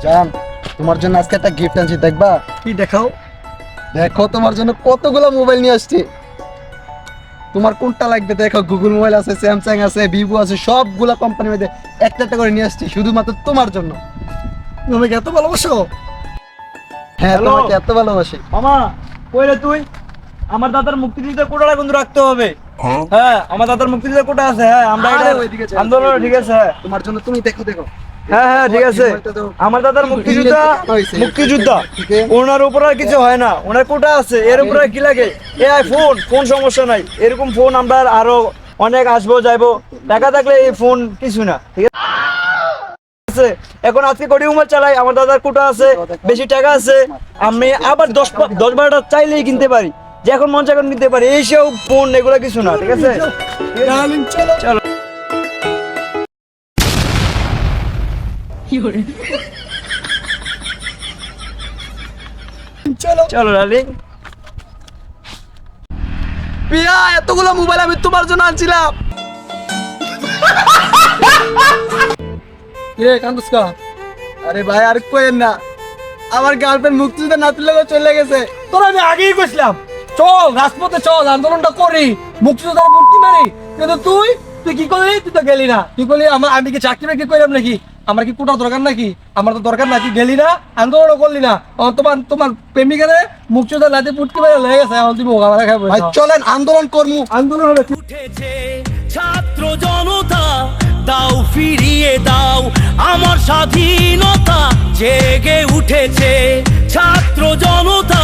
জান, তোমার জন্য আজকে একটা গিফট আনছি, দেখবা? কি দেখাও? দেখো, তোমার জন্য কতগুলো মোবাইল নিয়ে আসছি। তোমার কোনটা লাগবে দেখো। গুগল মোবাইল আছে, স্যামসাং আছে, ভিভো আছে, সবগুলা কোম্পানির মধ্যে একটা একটা করে নিয়ে আসছি শুধুমাত্র তোমার জন্য। তুমি আমাকে এত ভালোবাসো? হ্যাঁ, Hello? তোমাকে এত ভালোবাসি। মামা কই রে তুই? আমার দাদার মুক্তিযুদ্ধের কোটাটা কিন্তু রাখতে হবে। হ্যাঁ, আমার দাদার মুক্তিযুদ্ধের কোটা আছে। হ্যাঁ, আমরা আরে, এটা ওইদিকে যাও, আন্দোলন, ওইদিকে ঠিক আছে। হ্যাঁ তোমার জন্য তুমি দেখো দেখো। হ্যাঁ হ্যাঁ, ঠিক আছে। মোবাইলটা দাও। আমার দাদার মুক্তিযোদ্ধা, মুক্তিযোদ্ধা ওনার উপর আর কিছু হয় না, ওনার কোটা আছে, এর উপরে কি লাগে? ফোন সমস্যা নাই, এরকম ফোন আমরা আরো অনেক আসবো যাইবো, টাকা থাকলে এই ফোন কিছু না, ঠিক আছে। এখন আজকে কোটি মোবাইল চালাই, আমার দাদার কোটা আছে, বেশি টাকা আছে, আমি আবার 10-12টা চাইলেই কিনতে পারি, যে এখন মন চাই এখন কিনতে পারি, এইসব ফোন এগুলো কিছু না, ঠিক আছে। চলো চলো চলো ডার্লিং। পিয়া, এতগুলো মোবাইল আমি তোমার জন্য আনছিলাম। রে কান্দুসকা, আরে ভাই, আর কোয়েন না, আমার গার্লফ্রেন্ড মুক্তিযুদ্ধ নাতির লোক চলে গেছে। তোর আমি আগেই কইছিলাম চল রাজপথে, চল আন্দোলনটা করি, মুক্তিযোদ্ধার মুক্তি মারি, কিন্তু তুই কি করলি? তুই তো গেলি না। তুই করলি আমি কি চাকরি বাকরি করলাম নাকি? আমার কি কোটা দরকার নাকি? আমার তো দরকার নাকি, গেলি না, আন্দোলনও করলি না। তোমার প্রেমিকারে মুক্তিযোদ্ধার লাতে পুটকি মেরে লেগে গেছে, এখন তুমি ওগা মারা খাবো। ভাই চলেন আন্দোলন করবো। আন্দোলন হবে। উঠেছে ছাত্র জনতা, দাও ফিরিয়ে দাও আমার স্বাধীনতা, জেগে উঠেছে ছাত্র জনতা।